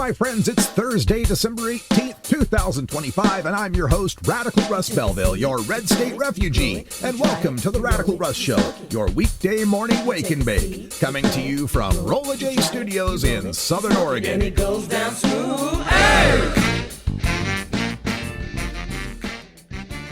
my friends, it's Thursday, December 18th, 2025, and I'm your host, Radical Russ Belville, your Red State refugee, and welcome to the Radical Russ Show, your weekday morning wake and bake, coming to you from Rolla J Studios in Southern Oregon. And it goes down smooth. Hey!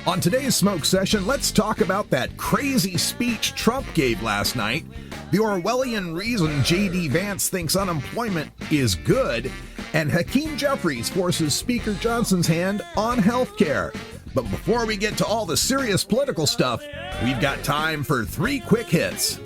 On today's smoke session, let's talk about that crazy speech Trump gave last night, the Orwellian reason J.D. Vance thinks unemployment is good, and Hakeem Jeffries forces Speaker Johnson's hand on health care. But before we get to all the serious political stuff, we've got time for 3 quick hits.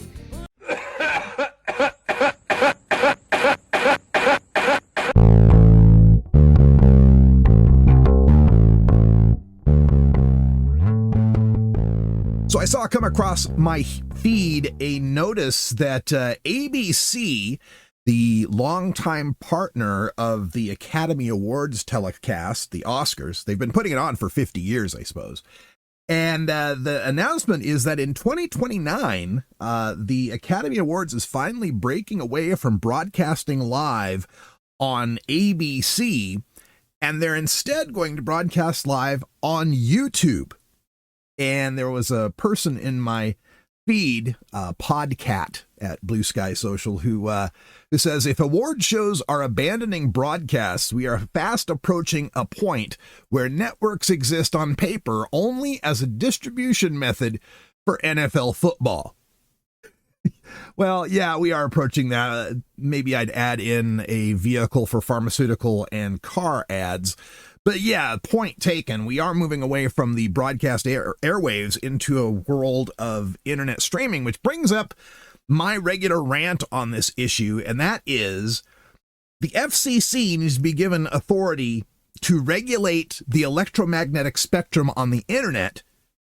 So I saw come across my feed a notice that ABC, the longtime partner of the Academy Awards telecast, the Oscars, they've been putting it on for 50 years, I suppose. And the announcement is that in 2029, the Academy Awards is finally breaking away from broadcasting live on ABC, and they're instead going to broadcast live on YouTube. And there was a person in my feed, Podcat at Blue Sky Social, who says, if award shows are abandoning broadcasts, we are fast approaching a point where networks exist on paper only as a distribution method for NFL football. Well, yeah, we are approaching that. Maybe I'd add in a vehicle for pharmaceutical and car ads. But yeah, point taken. We are moving away from the broadcast airwaves into a world of internet streaming, which brings up my regular rant on this issue, and that is the FCC needs to be given authority to regulate the electromagnetic spectrum on the internet,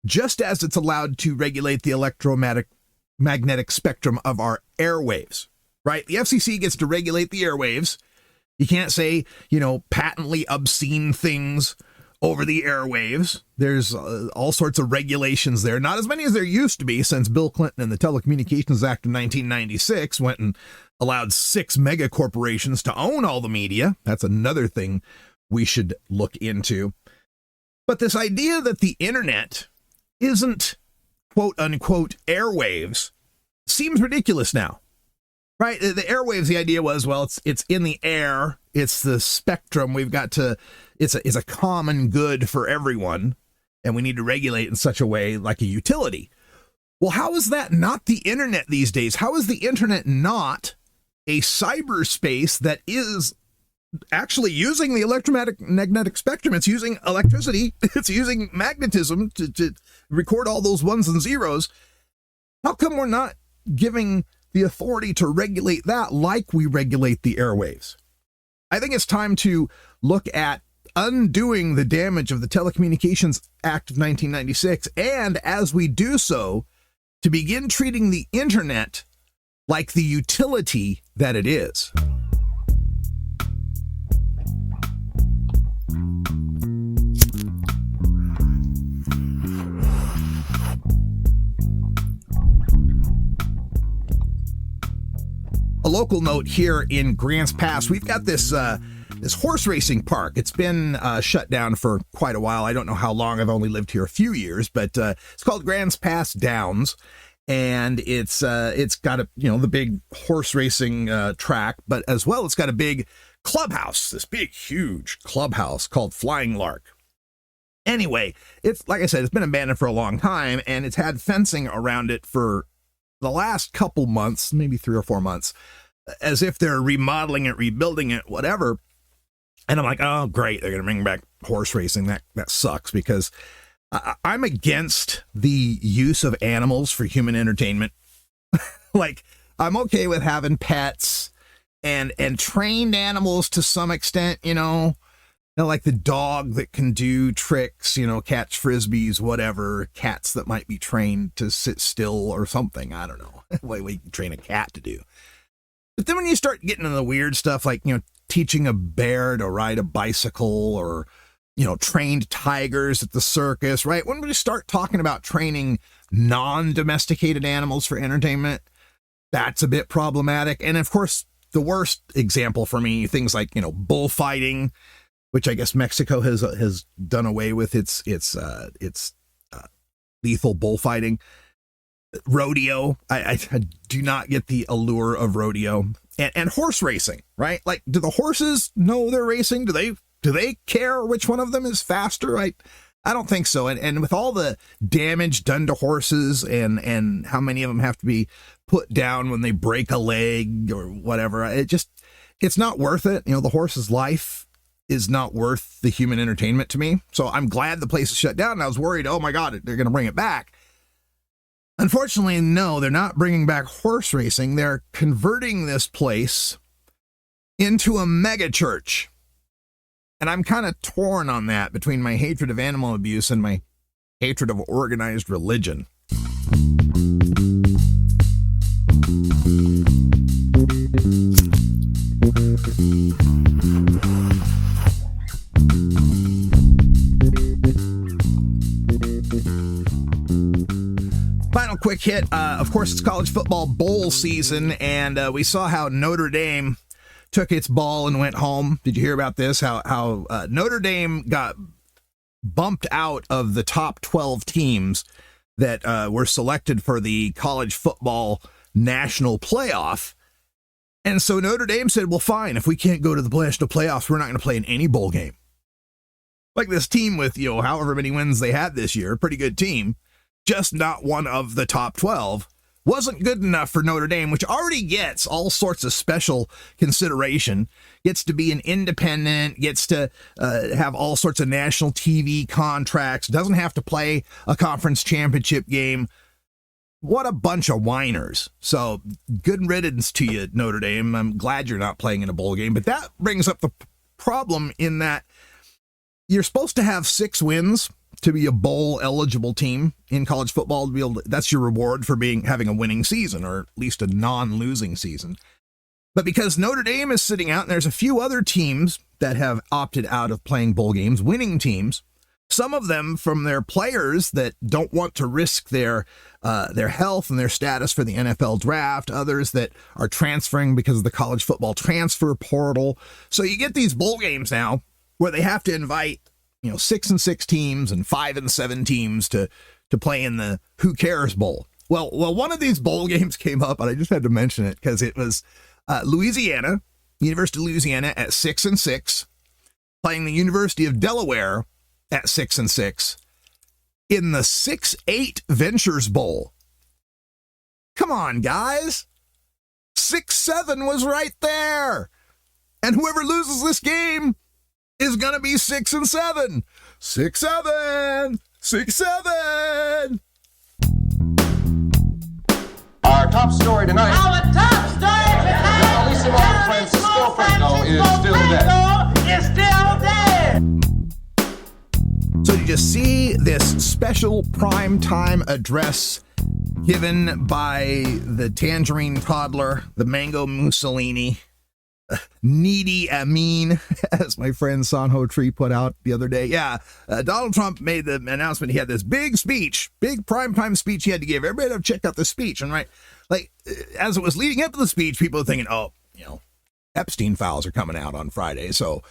just as it's allowed to regulate the electromagnetic spectrum of our airwaves, right? The FCC gets to regulate the airwaves. You can't say, patently obscene things over the airwaves. There's all sorts of regulations there. Not as many as there used to be since Bill Clinton and the Telecommunications Act of 1996 went and allowed 6 mega corporations to own all the media. That's another thing we should look into. But this idea that the internet isn't quote unquote airwaves seems ridiculous now. Right, the airwaves, the idea was, well, it's in the air, it's the spectrum, we've got to, it's a common good for everyone, and we need to regulate in such a way like a utility. Well, how is that not the internet these days? How is the internet not a cyberspace that is actually using the electromagnetic spectrum? It's using electricity, it's using magnetism to record all those ones and zeros. How come we're not giving the authority to regulate that like we regulate the airwaves? I think it's time to look at undoing the damage of the Telecommunications Act of 1996, and as we do so, to begin treating the internet like the utility that it is. A local note here in Grants Pass, we've got this horse racing park. It's been shut down for quite a while. I don't know how long. I've only lived here a few years, but it's called Grants Pass Downs, and it's got the big horse racing track, but as well it's got a big clubhouse, this big huge clubhouse called Flying Lark. Anyway, it's like I said, it's been abandoned for a long time, and it's had fencing around it for the last couple months, maybe 3 or 4 months, as if they're remodeling it, rebuilding it, whatever. And I'm like, oh, great, they're going to bring back horse racing. That sucks, because I'm against the use of animals for human entertainment. Like, I'm okay with having pets and trained animals to some extent, like the dog that can do tricks, catch frisbees, whatever, cats that might be trained to sit still or something. I don't know what you can train a cat to do. But then when you start getting into the weird stuff, like, teaching a bear to ride a bicycle, or, trained tigers at the circus, right? When we start talking about training non-domesticated animals for entertainment, that's a bit problematic. And of course, the worst example for me, things like, bullfighting, which I guess Mexico has done away with its lethal bullfighting. Rodeo. I do not get the allure of rodeo. And horse racing, right? Like, do the horses know they're racing? Do they care which one of them is faster? I don't think so. And with all the damage done to horses and how many of them have to be put down when they break a leg or whatever, it's not worth it. The horse's life is not worth the human entertainment to me. So I'm glad the place is shut down. And I was worried, oh my God, they're going to bring it back. Unfortunately, no, they're not bringing back horse racing. They're converting this place into a mega church. And I'm kind of torn on that between my hatred of animal abuse and my hatred of organized religion. Final quick hit. Of course, it's college football bowl season, and we saw how Notre Dame took its ball and went home. Did you hear about this? How Notre Dame got bumped out of the top 12 teams that were selected for the college football national playoff. And so Notre Dame said, well, fine, if we can't go to the national playoffs, we're not going to play in any bowl game. Like this team with, however many wins they had this year, pretty good team, just not one of the top 12. Wasn't good enough for Notre Dame, which already gets all sorts of special consideration, gets to be an independent, gets to have all sorts of national TV contracts, doesn't have to play a conference championship game. What a bunch of whiners. So good riddance to you, Notre Dame. I'm glad you're not playing in a bowl game, but that brings up the problem in that you're supposed to have 6 wins to be a bowl eligible team in college football. To be able to, that's your reward for having a winning season, or at least a non-losing season. But because Notre Dame is sitting out, and there's a few other teams that have opted out of playing bowl games, winning teams, some of them from their players that don't want to risk their health and their status for the NFL draft, others that are transferring because of the college football transfer portal. So you get these bowl games now where they have to invite 6-6 teams and 5-7 teams to play in the Who Cares Bowl. Well, one of these bowl games came up, and I just had to mention it because it was Louisiana, University of Louisiana at 6-6, playing the University of Delaware at 6-6 in the 6-8 Ventures Bowl. Come on, guys. 6-7 was right there. And whoever loses this game is going to be 6-7. 6-7. 6-7. Our top story tonight. Our top story tonight. Bellissimo Francisco Franco is still dead. Is still dead. So did you see this special primetime address given by the tangerine toddler, the mango Mussolini, Needy Amin, as my friend Sanho Tree put out the other day? Yeah, Donald Trump made the announcement. He had this big speech, big primetime speech he had to give. Everybody had to check out the speech. And as it was leading up to the speech, people were thinking, Epstein files are coming out on Friday. So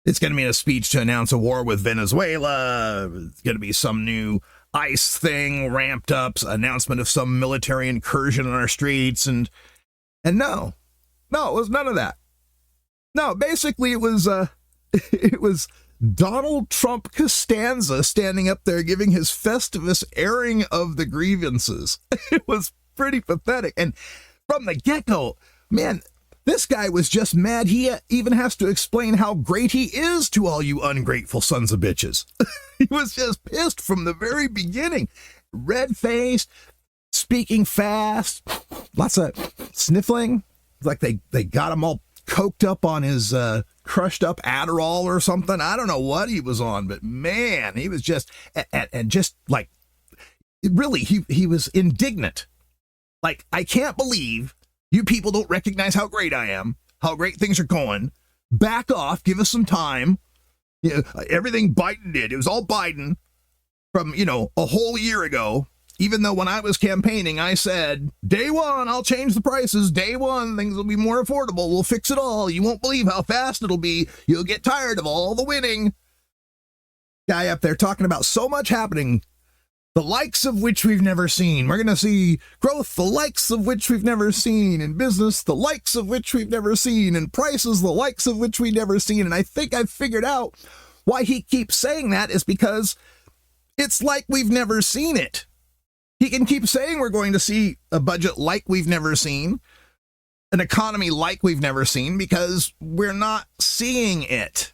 it's going to be a speech to announce a war with Venezuela. It's going to be some new ICE thing ramped up, announcement of some military incursion on our streets. And no, it was none of that. No, basically it was Donald Trump Costanza standing up there giving his Festivus Airing of the Grievances. It was pretty pathetic. And from the get-go, man, this guy was just mad. He even has to explain how great he is to all you ungrateful sons of bitches. He was just pissed from the very beginning. Red-faced, speaking fast, lots of sniffling. Like they got him all coked up on his crushed up Adderall or something. I don't know what he was on, but man, he was just, and just like, really, he was indignant. Like, I can't believe you people don't recognize how great I am, how great things are going. Back off, give us some time. Everything Biden did, it was all Biden from, a whole year ago. even though when I was campaigning, I said, day one, I'll change the prices. Day one, things will be more affordable. We'll fix it all. You won't believe how fast it'll be. You'll get tired of all the winning. Guy up there talking about so much happening, the likes of which we've never seen. We're going to see growth, the likes of which we've never seen. In business, the likes of which we've never seen. In prices, the likes of which we've never seen. And I think I've figured out why he keeps saying that is because it's like we've never seen it. He can keep saying we're going to see a budget like we've never seen, an economy like we've never seen, because we're not seeing it.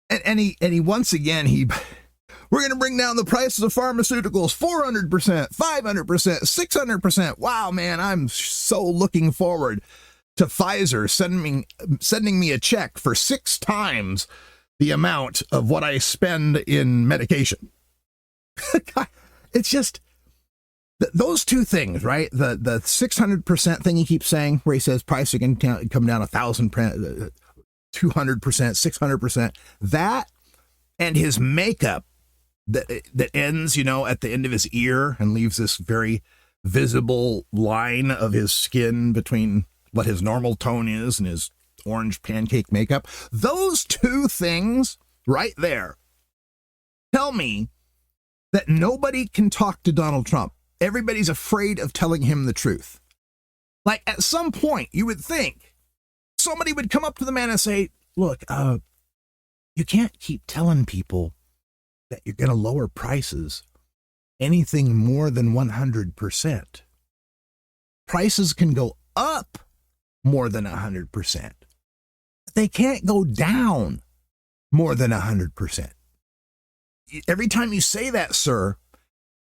And he once again, we're going to bring down the prices of pharmaceuticals 400%, 500%, 600%. Wow, man, I'm so looking forward to Pfizer sending me a check for 6 times the amount of what I spend in medication. It's just those two things, right? The 600% thing he keeps saying, where he says prices are going to come down 1,000%, 200%, 600%. That and his makeup that ends, at the end of his ear and leaves this very visible line of his skin between what his normal tone is and his orange pancake makeup. Those two things right there tell me that nobody can talk to Donald Trump. Everybody's afraid of telling him the truth. Like at some point you would think somebody would come up to the man and say, look, you can't keep telling people that you're going to lower prices anything more than 100%. Prices can go up more than 100%. They can't go down more than 100%. Every time you say that, sir,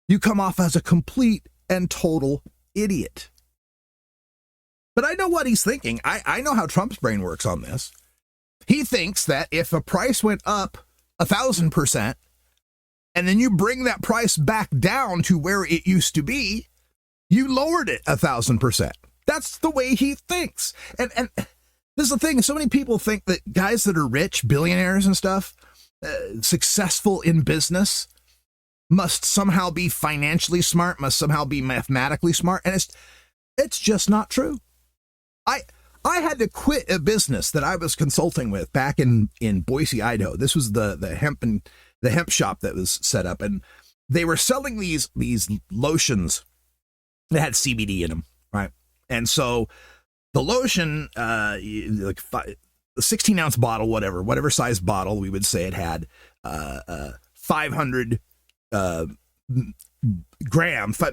you come off as a complete and total idiot. But I know what he's thinking. I know how Trump's brain works on this. He thinks that if a price went up 1,000%, and then you bring that price back down to where it used to be, you lowered it 1,000%. That's the way he thinks. And this is the thing. So many people think that guys that are rich, billionaires and stuff, successful in business, must somehow be financially smart, must somehow be mathematically smart. And it's just not true. I had to quit a business that I was consulting with back in Boise, Idaho. This was the hemp shop that was set up, and they were selling these lotions that had CBD in them, right? And so the lotion, like a 16-ounce bottle, whatever size bottle we would say it had, 500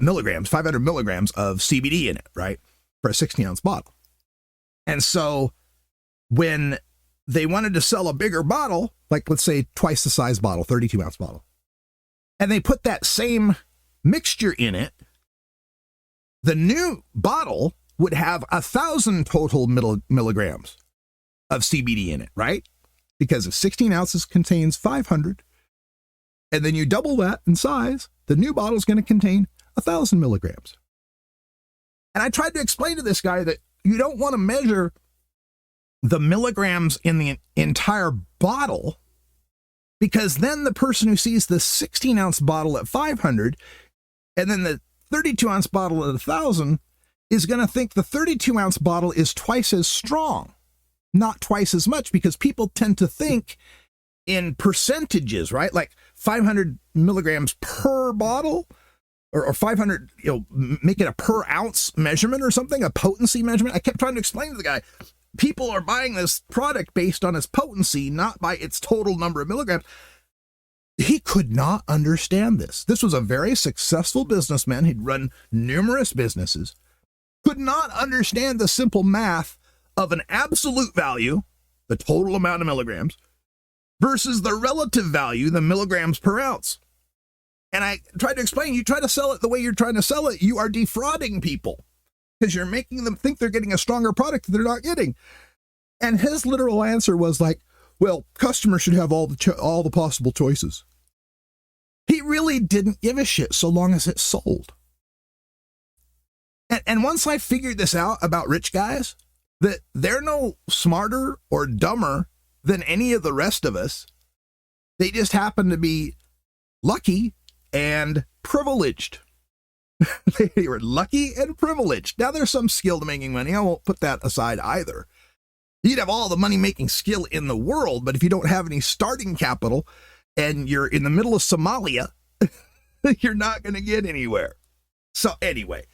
milligrams, 500 milligrams of CBD in it, right? For a 16-ounce bottle. And so when they wanted to sell a bigger bottle, like let's say twice the size bottle, 32-ounce bottle, and they put that same mixture in it, the new bottle would have 1,000 total milligrams of CBD in it, right? Because if 16 ounces contains 500, and then you double that in size, the new bottle is going to contain 1,000 milligrams. And I tried to explain to this guy that you don't want to measure the milligrams in the entire bottle, because then the person who sees the 16-ounce bottle at 500 and then the 32-ounce bottle at 1,000 is going to think the 32-ounce bottle is twice as strong, not twice as much, because people tend to think in percentages, right? Like 500 milligrams per bottle, or 500, make it a per ounce measurement or something, a potency measurement. I kept trying to explain to the guy, people are buying this product based on its potency, not by its total number of milligrams. He could not understand this. This was a very successful businessman. He'd run numerous businesses, could not understand the simple math of an absolute value, the total amount of milligrams, versus the relative value, the milligrams per ounce. And I tried to explain, you try to sell it the way you're trying to sell it, you are defrauding people, because you're making them think they're getting a stronger product that they're not getting. And his literal answer was like, well, customers should have all the possible choices. He really didn't give a shit so long as it sold. And once I figured this out about rich guys, that they're no smarter or dumber than any of the rest of us, they just happen to be lucky and privileged. They were lucky and privileged. Now, there's some skill to making money. I won't put that aside either. You'd have all the money-making skill in the world, but if you don't have any starting capital and you're in the middle of Somalia, you're not going to get anywhere. So anyway,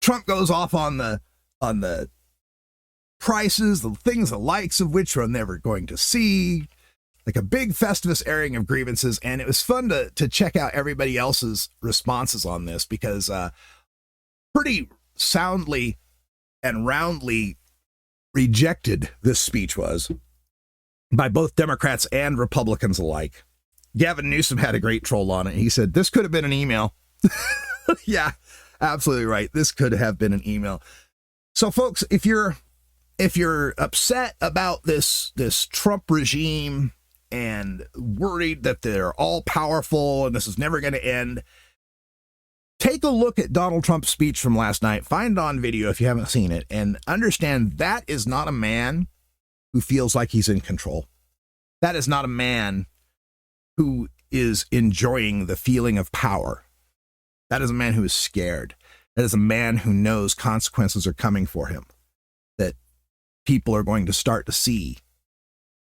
Trump goes off on the prices, the things the likes of which we're never going to see, like a big Festivus airing of grievances. And it was fun to check out everybody else's responses on this, because pretty soundly and roundly rejected this speech was by both Democrats and Republicans alike. Gavin Newsom had a great troll on it. He said, this could have been an email. Yeah, absolutely right. This could have been an email. So folks, if you're upset about this Trump regime and worried that they're all powerful and this is never going to end, take a look at Donald Trump's speech from last night. Find it on video if you haven't seen it, and understand that is not a man who feels like he's in control. That is not a man who is enjoying the feeling of power. That is a man who is scared. That is a man who knows consequences are coming for him, that people are going to start to see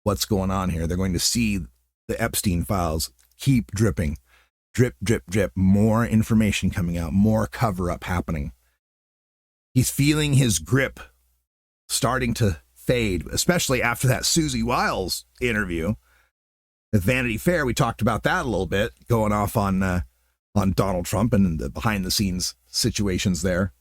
what's going on here. They're going to see the Epstein files keep dripping. Drip, drip, drip, more information coming out, more cover-up happening. He's feeling his grip starting to fade, especially after that Susie Wiles interview with Vanity Fair. We talked about that a little bit, going off on Donald Trump and the behind-the-scenes situations there.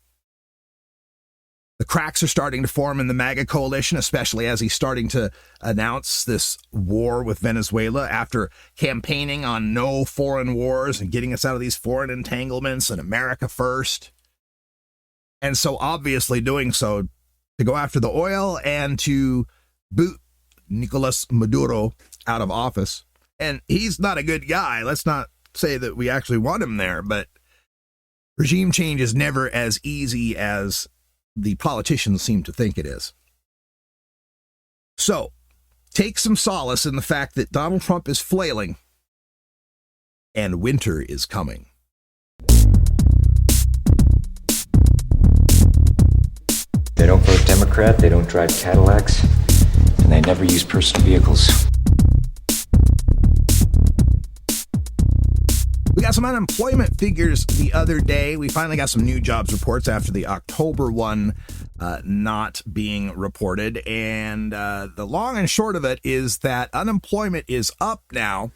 The cracks are starting to form in the MAGA coalition, especially as he's starting to announce this war with Venezuela after campaigning on no foreign wars and getting us out of these foreign entanglements and America first. And so obviously doing so to go after the oil and to boot Nicolas Maduro out of office. And he's not a good guy. Let's not say that we actually want him there, but regime change is never as easy as the politicians seem to think it is. So, take some solace in the fact that Donald Trump is flailing and winter is coming. They don't vote Democrat, they don't drive Cadillacs, and they never use personal vehicles. We got some unemployment figures the other day. We finally got some new jobs reports after the October one not being reported. And the long and short of it is that unemployment is up now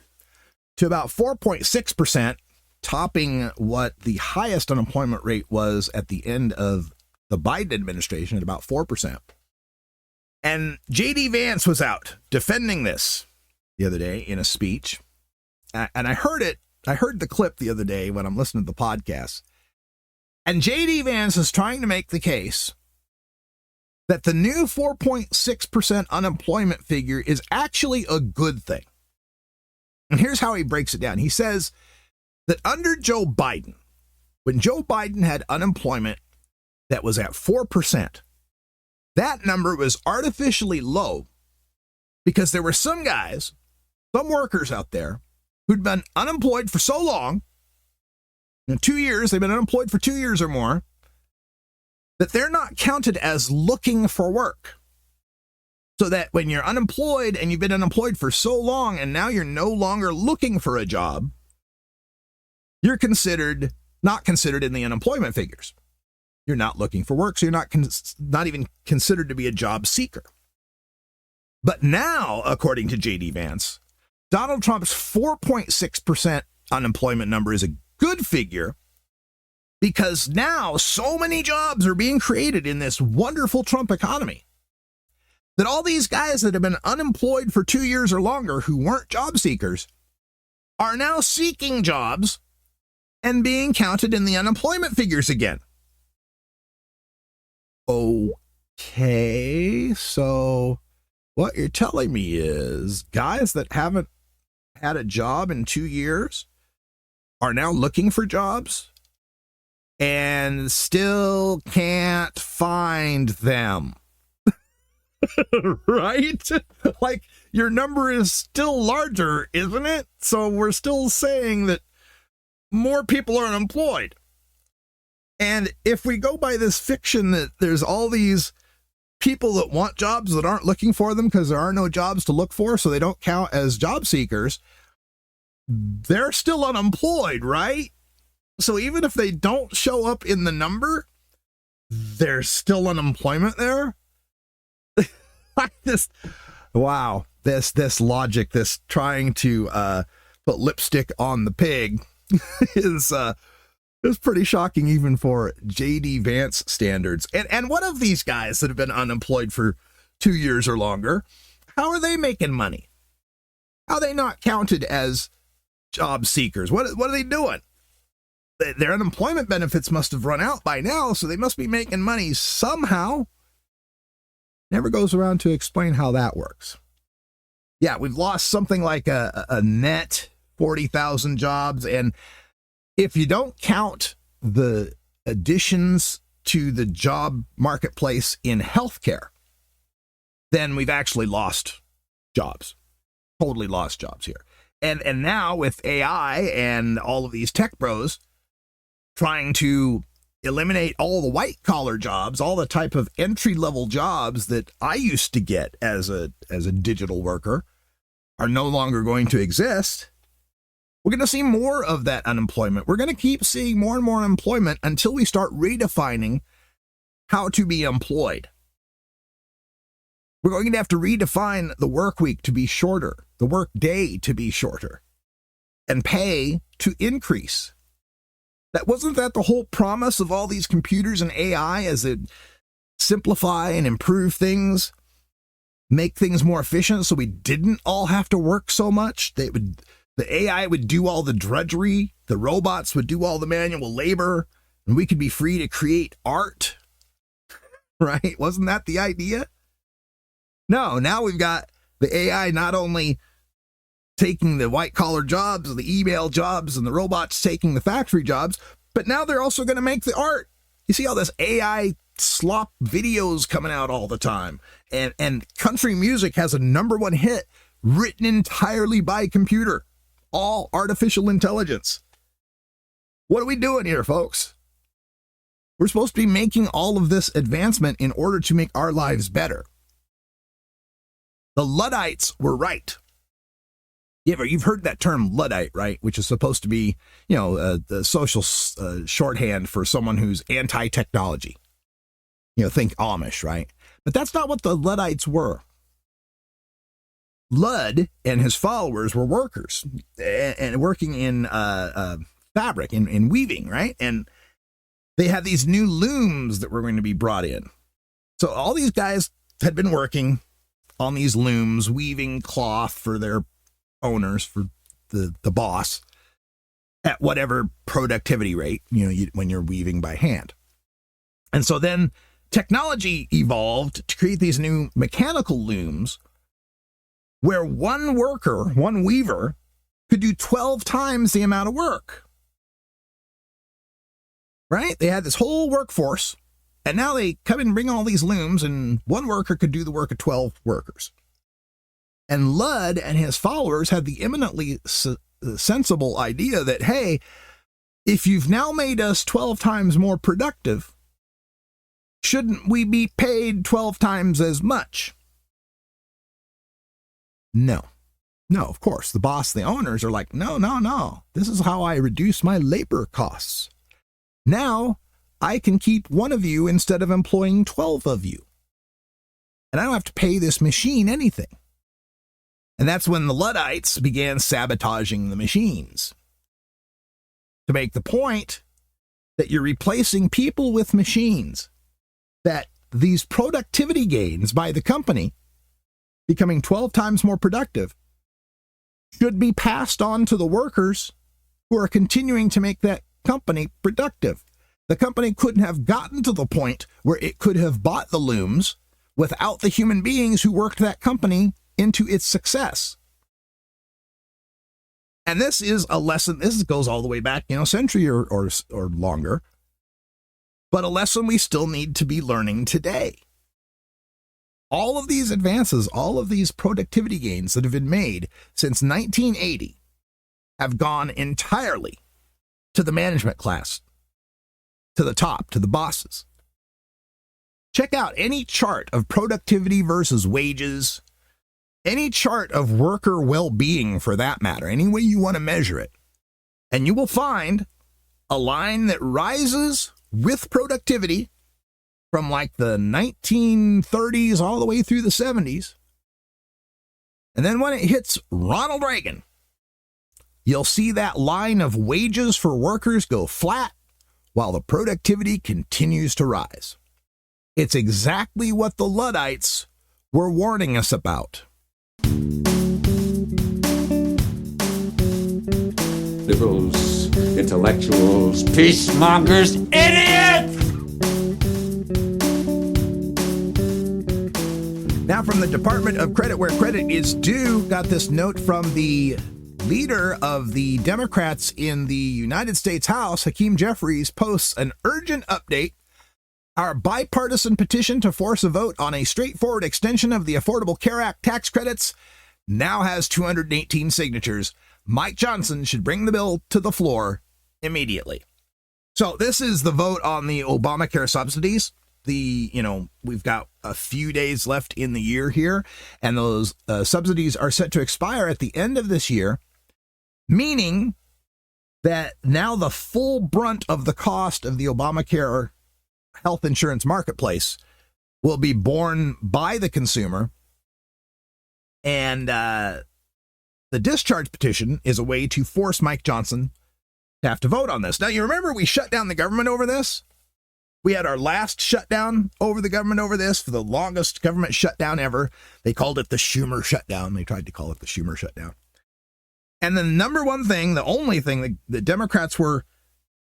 to about 4.6%, topping what the highest unemployment rate was at the end of the Biden administration at about 4%. And J.D. Vance was out defending this the other day in a speech. And I heard the clip the other day when I'm listening to the podcast. And J.D. Vance is trying to make the case that the new 4.6% unemployment figure is actually a good thing. And here's how he breaks it down. He says that under Joe Biden, when Joe Biden had unemployment that was at 4%, that number was artificially low because there were some guys, some workers out there who'd been unemployed for so long, 2 years, they've been unemployed for 2 years or more, that they're not counted as looking for work. So that when you're unemployed and you've been unemployed for so long and now you're no longer looking for a job, you're not considered in the unemployment figures. You're not looking for work, so you're not even considered to be a job seeker. But now, according to J.D. Vance, Donald Trump's 4.6% unemployment number is a good figure because now so many jobs are being created in this wonderful Trump economy that all these guys that have been unemployed for 2 years or longer who weren't job seekers are now seeking jobs and being counted in the unemployment figures again. Okay, so what you're telling me is guys that haven't had a job in 2 years are now looking for jobs and still can't find them. Right? Like, your number is still larger, isn't it? So we're still saying that more people are unemployed. And if we go by this fiction that there's all these people that want jobs that aren't looking for them because there are no jobs to look for, so they don't count as job seekers, they're still unemployed, right? So even if they don't show up in the number, there's still unemployment there. This logic, this trying to put lipstick on the pig is pretty shocking even for J.D. Vance standards. And one of these guys that have been unemployed for 2 years or longer, how are they making money? How are they not counted as job seekers? What are they doing? Their unemployment benefits must have run out by now, so they must be making money somehow. Never goes around to explain how that works. Yeah, we've lost something like a net 40,000 jobs. And if you don't count the additions to the job marketplace in healthcare, then we've actually lost jobs, totally lost jobs here. And now with AI and all of these tech bros trying to eliminate all the white collar jobs, all the type of entry level jobs that I used to get as a digital worker are no longer going to exist. We're going to see more of that unemployment. We're going to keep seeing more and more unemployment until we start redefining how to be employed. We're going to have to redefine the work week to be shorter, the work day to be shorter, and pay to increase. Wasn't that the whole promise of all these computers and AI, as it simplify and improve things, make things more efficient so we didn't all have to work so much? The AI would do all the drudgery, the robots would do all the manual labor, and we could be free to create art, right? Wasn't that the idea? No, now we've got the AI not only taking the white collar jobs, the email jobs, and the robots taking the factory jobs, but now they're also going to make the art. You see all this AI slop videos coming out all the time. And country music has a #1 hit written entirely by computer, all artificial intelligence. What are we doing here, folks? We're supposed to be making all of this advancement in order to make our lives better. The Luddites were right. You've heard that term Luddite, right? Which is supposed to be, the social shorthand for someone who's anti-technology. Think Amish, right? But that's not what the Luddites were. Ludd and his followers were workers and working in fabric, in weaving, right? And they had these new looms that were going to be brought in. So all these guys had been working on these looms, weaving cloth for their owners, for the boss, at whatever productivity rate, when you're weaving by hand. And so then technology evolved to create these new mechanical looms where one worker, one weaver, could do 12 times the amount of work. Right? They had this whole workforce, and now they come and bring all these looms, and one worker could do the work of 12 workers. And Ludd and his followers had the eminently sensible idea that, hey, if you've now made us 12 times more productive, shouldn't we be paid 12 times as much? No, of course. The boss, the owners are like, no. This is how I reduce my labor costs. Now I can keep one of you instead of employing 12 of you. And I don't have to pay this machine anything. And that's when the Luddites began sabotaging the machines, to make the point that you're replacing people with machines, that these productivity gains by the company, becoming 12 times more productive, should be passed on to the workers who are continuing to make that company productive. The company couldn't have gotten to the point where it could have bought the looms without the human beings who worked that company into its success. And this is a lesson, this goes all the way back, a century or longer, but a lesson we still need to be learning today. All of these advances, all of these productivity gains that have been made since 1980 have gone entirely to the management class, to the top, to the bosses. Check out any chart of productivity versus wages, any chart of worker well-being for that matter, any way you want to measure it. And you will find a line that rises with productivity from like the 1930s all the way through the 70s. And then when it hits Ronald Reagan, you'll see that line of wages for workers go flat while the productivity continues to rise. It's exactly what the Luddites were warning us about. Liberals, intellectuals, peacemongers, idiots! Now from the Department of Credit where credit is due, got this note from the leader of the Democrats in the United States House, Hakeem Jeffries, posts an urgent update. Our bipartisan petition to force a vote on a straightforward extension of the Affordable Care Act tax credits now has 218 signatures. Mike Johnson should bring the bill to the floor immediately. So this is the vote on the Obamacare subsidies. We've got a few days left in the year here, and those subsidies are set to expire at the end of this year, meaning that now the full brunt of the cost of the Obamacare health insurance marketplace will be borne by the consumer. And the discharge petition is a way to force Mike Johnson to have to vote on this. Now, you remember we shut down the government over this? We had our last shutdown over the government over this, for the longest government shutdown ever. They called it the Schumer shutdown. They tried to call it the Schumer shutdown. And the number one thing, the only thing the Democrats were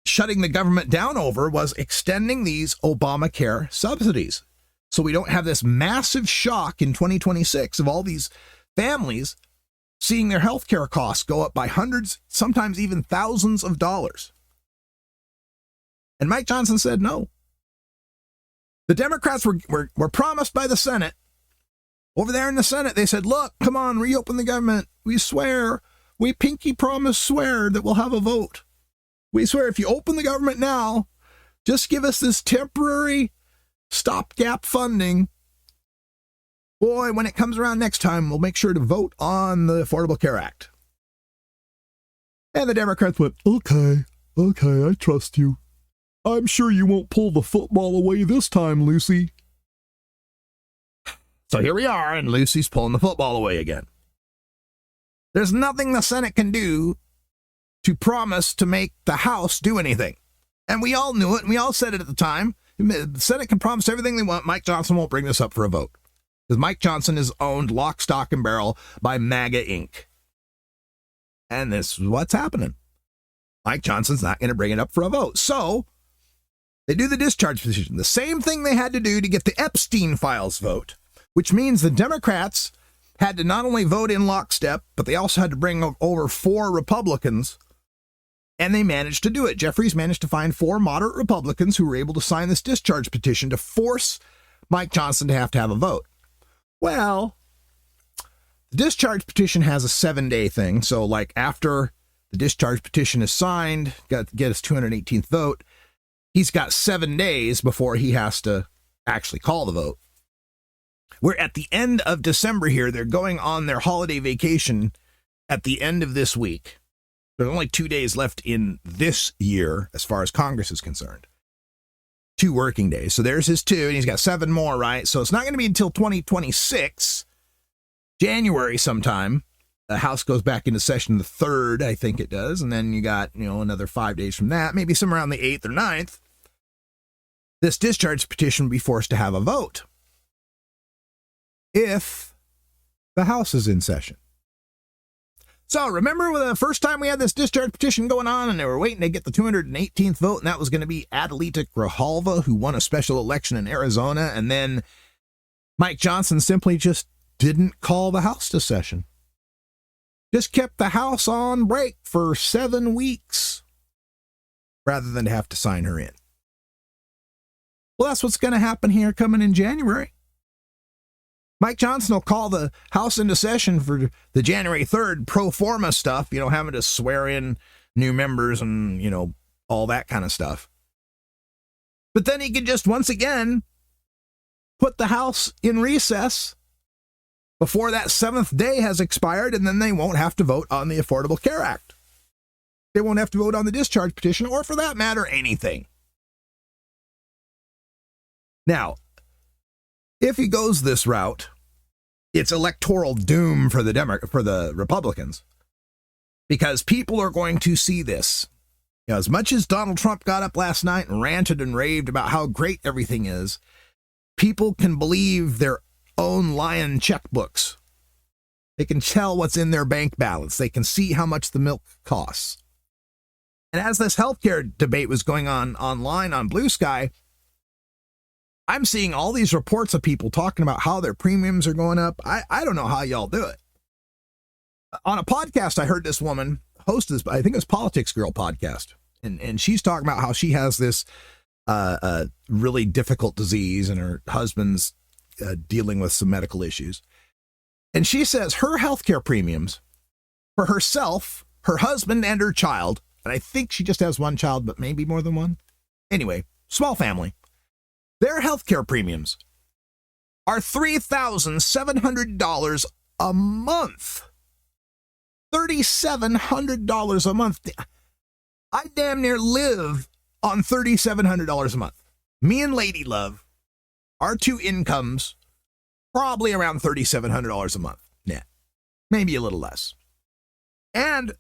shutting the government down over was extending these Obamacare subsidies. So we don't have this massive shock in 2026 of all these families seeing their health care costs go up by hundreds, sometimes even thousands of dollars. And Mike Johnson said no. The Democrats were promised by the Senate. Over there in the Senate, they said, look, come on, reopen the government. We swear, we pinky promise swear that we'll have a vote. We swear if you open the government now, just give us this temporary stopgap funding. Boy, when it comes around next time, we'll make sure to vote on the Affordable Care Act. And the Democrats went, okay, I trust you. I'm sure you won't pull the football away this time, Lucy. So here we are, and Lucy's pulling the football away again. There's nothing the Senate can do to promise to make the House do anything. And we all knew it, and we all said it at the time. The Senate can promise everything they want. Mike Johnson won't bring this up for a vote. Because Mike Johnson is owned lock, stock, and barrel by MAGA Inc. And this is what's happening. Mike Johnson's not going to bring it up for a vote. So they do the discharge petition. The same thing they had to do to get the Epstein files vote, which means the Democrats had to not only vote in lockstep, but they also had to bring over 4 Republicans. And they managed to do it. Jeffries managed to find 4 moderate Republicans who were able to sign this discharge petition to force Mike Johnson to have a vote. Well, the discharge petition has a 7-day thing. So like after the discharge petition is signed, got to get his 218th vote, he's got 7 days before he has to actually call the vote. We're at the end of December here. They're going on their holiday vacation at the end of this week. There's only 2 days left in this year as far as Congress is concerned. 2 working days. So there's his 2, and he's got 7 more, right? So it's not going to be until 2026, January sometime. The House goes back into session the 3rd, I think it does. And then you got, another 5 days from that, maybe somewhere around the 8th or 9th. This discharge petition will be forced to have a vote if the House is in session. So remember the first time we had this discharge petition going on and they were waiting to get the 218th vote, and that was going to be Adelita Grijalva, who won a special election in Arizona, and then Mike Johnson simply just didn't call the House to session. Just kept the House on break for 7 weeks rather than to have to sign her in. Well, that's what's going to happen here coming in January. Mike Johnson will call the House into session for the January 3rd pro forma stuff, having to swear in new members and, all that kind of stuff. But then he could just once again put the House in recess before that 7th day has expired, and then they won't have to vote on the Affordable Care Act. They won't have to vote on the discharge petition, or for that matter, anything. Now, if he goes this route, it's electoral doom for the Republicans, because people are going to see this. As much as Donald Trump got up last night and ranted and raved about how great everything is, people can believe their own lying checkbooks. They can tell what's in their bank balance. They can see how much the milk costs. And as this healthcare debate was going on online on Blue Sky, I'm seeing all these reports of people talking about how their premiums are going up. I don't know how y'all do it. On a podcast, I heard this woman host this, I think it's Politics Girl podcast. And she's talking about how she has this really difficult disease and her husband's dealing with some medical issues. And she says her healthcare premiums for herself, her husband, and her child, and I think she just has one child, but maybe more than one. Anyway, small family. Their healthcare premiums are $3,700 a month. $3,700 a month. I damn near live on $3,700 a month. Me and Lady Love, our two incomes, probably around $3,700 a month net, maybe a little less. And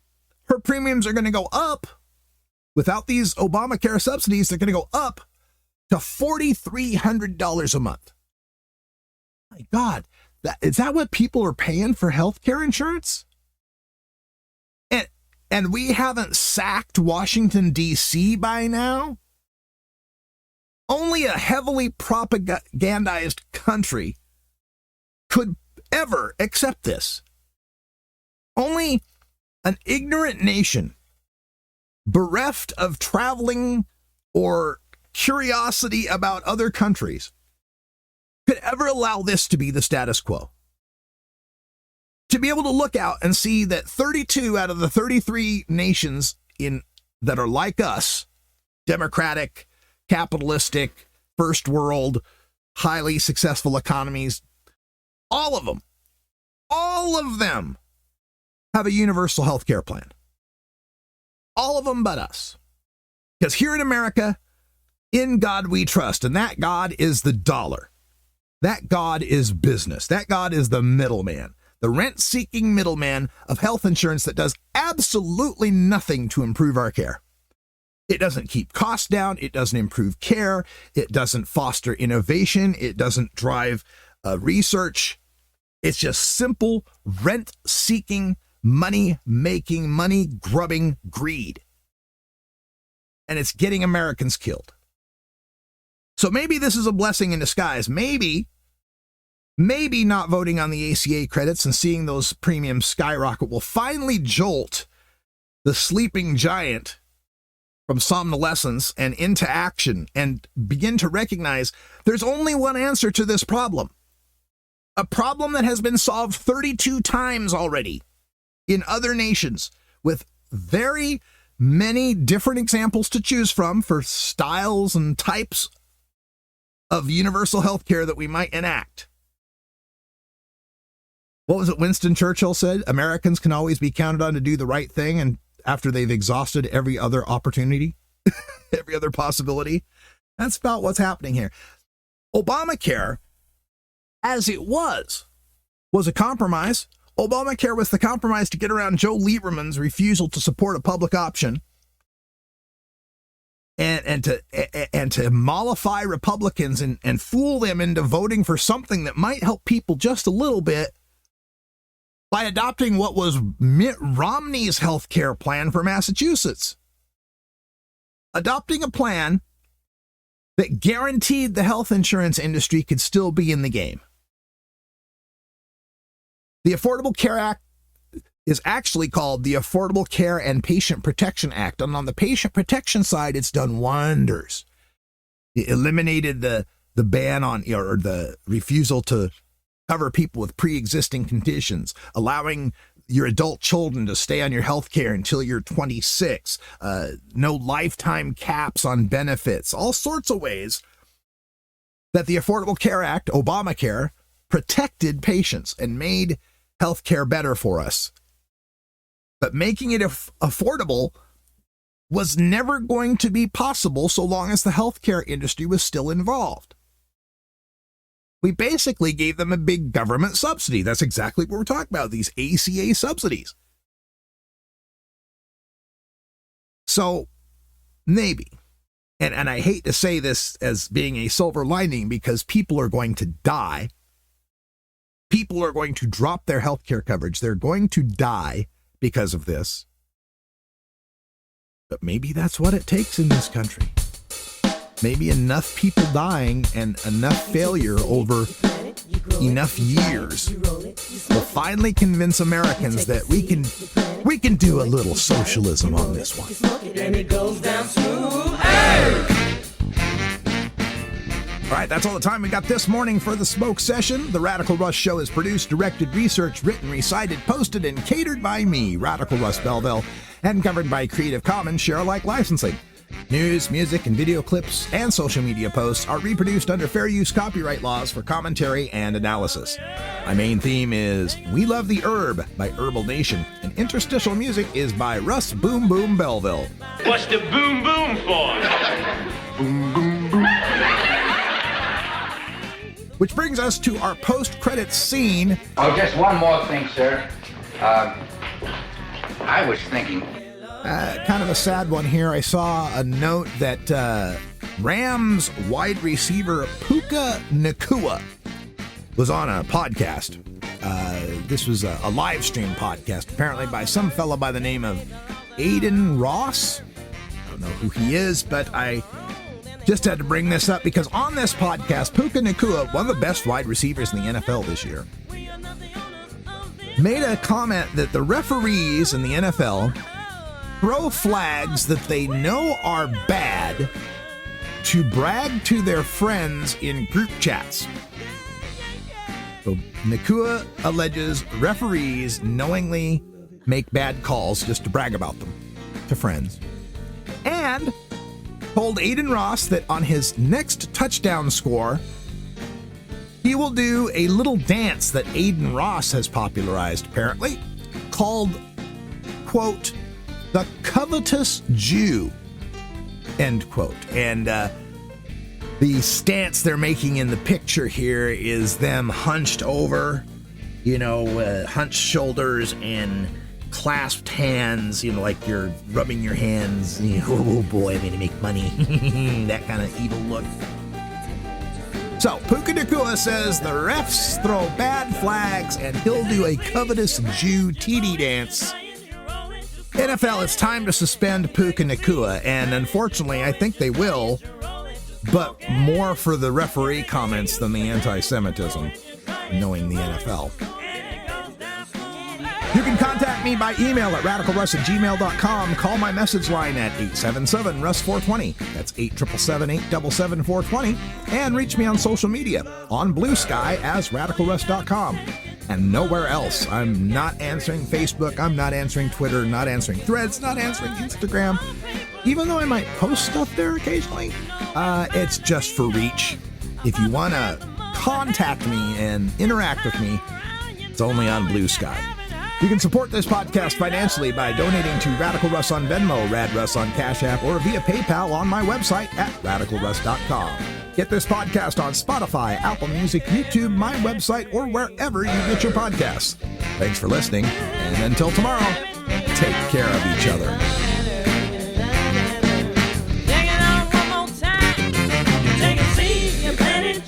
her premiums are going to go up without these Obamacare subsidies. They're going to go up to $4,300 a month. My God, is that what people are paying for health care insurance? And we haven't sacked Washington, D.C. by now? Only a heavily propagandized country could ever accept this. Only an ignorant nation, bereft of traveling or curiosity about other countries, could ever allow this to be the status quo. To be able to look out and see that 32 out of the 33 nations that are like us, democratic, capitalistic, first world, highly successful economies, all of them have a universal health care plan. All of them but us. Because here in America, in God we trust, and that God is the dollar. That God is business. That God is the middleman. The rent-seeking middleman of health insurance that does absolutely nothing to improve our care. It doesn't keep costs down. It doesn't improve care. It doesn't foster innovation. It doesn't drive research. It's just simple rent-seeking, money-making, money-grubbing greed. And it's getting Americans killed. So maybe this is a blessing in disguise. Maybe not voting on the ACA credits and seeing those premiums skyrocket will finally jolt the sleeping giant from somnolescence and into action and begin to recognize there's only one answer to this problem. A problem that has been solved 32 times already in other nations with very many different examples to choose from for styles and types of universal health care that we might enact. What was it Winston Churchill said? Americans can always be counted on to do the right thing, and after they've exhausted every other opportunity, every other possibility. That's about what's happening here. Obamacare, as it was a compromise. Obamacare was the compromise to get around Joe Lieberman's refusal to support a public option and to mollify Republicans and fool them into voting for something that might help people just a little bit by adopting what was Mitt Romney's health care plan for Massachusetts. Adopting a plan that guaranteed the health insurance industry could still be in the game. The Affordable Care Act is actually called the Affordable Care and Patient Protection Act. And on the patient protection side, it's done wonders. It eliminated the ban on, or the refusal to cover people with pre-existing conditions, allowing your adult children to stay on your health care until you're 26, no lifetime caps on benefits, all sorts of ways that the Affordable Care Act, Obamacare, protected patients and made health care better for us. But making it affordable was never going to be possible so long as the healthcare industry was still involved. We basically gave them a big government subsidy. That's exactly what we're talking about, these ACA subsidies. So maybe, and I hate to say this as being a silver lining because people are going to die. People are going to drop their healthcare coverage. They're going to die because of this. But maybe that's what it takes in this country. Maybe enough people dying and enough failure over enough years will finally convince Americans that we can do a little socialism on this one. And it goes down smooth. All right, that's all the time we got this morning for the Smoke Session. The Radical Russ Show is produced, directed, researched, written, recited, posted, and catered by me, Radical Russ Belville, and covered by Creative Commons share-alike licensing. News, music, and video clips and social media posts are reproduced under fair use copyright laws for commentary and analysis. My main theme is We Love the Herb by Herbal Nation, and interstitial music is by Russ Boom Boom Belville. What's the boom boom for? Boom, boom, boom. Which brings us to our post-credits scene. Oh, just one more thing, sir. I was thinking. Kind of a sad one here. I saw a note that Rams wide receiver Puka Nacua was on a podcast. This was a live stream podcast, apparently by some fella by the name of Aiden Ross. I don't know who he is, but I just had to bring this up because on this podcast, Puka Nacua, one of the best wide receivers in the NFL this year, made a comment that the referees in the NFL throw flags that they know are bad to brag to their friends in group chats. So Nacua alleges referees knowingly make bad calls just to brag about them to friends. And told Aiden Ross that on his next touchdown score, he will do a little dance that Aiden Ross has popularized, apparently, called, quote, the covetous Jew, end quote. And the stance they're making in the picture here is them hunched over, hunched shoulders and clasped hands, like you're rubbing your hands, oh boy, I'm gonna make money, that kind of evil look. So, Puka Nacua says the refs throw bad flags and he'll do a covetous Jew TD dance. NFL, it's time to suspend Puka Nacua, and unfortunately, I think they will, but more for the referee comments than the anti-Semitism, knowing the NFL. You can contact me by email at radicalruss@gmail.com. Call my message line at 877-RUSS-420. That's 877-877-420. And reach me on social media on Blue Sky as radicalruss.com. And nowhere else. I'm not answering Facebook. I'm not answering Twitter. Not answering Threads. Not answering Instagram. Even though I might post stuff there occasionally, it's just for reach. If you want to contact me and interact with me, it's only on Blue Sky. You can support this podcast financially by donating to Radical Russ on Venmo, Rad Russ on Cash App, or via PayPal on my website at radicalruss.com. Get this podcast on Spotify, Apple Music, YouTube, my website, or wherever you get your podcasts. Thanks for listening, and until tomorrow, take care of each other.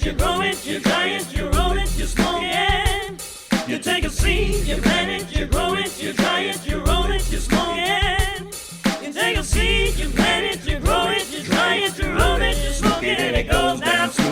You grow it, you dry it, you roll it, you smoke it. You take a seed, you plant it, you grow it, you dry it, you roll it, you smoke it. You take a seed, you plant it, you grow it, you dry it, you roll it, you smoke it, and it goes down smooth.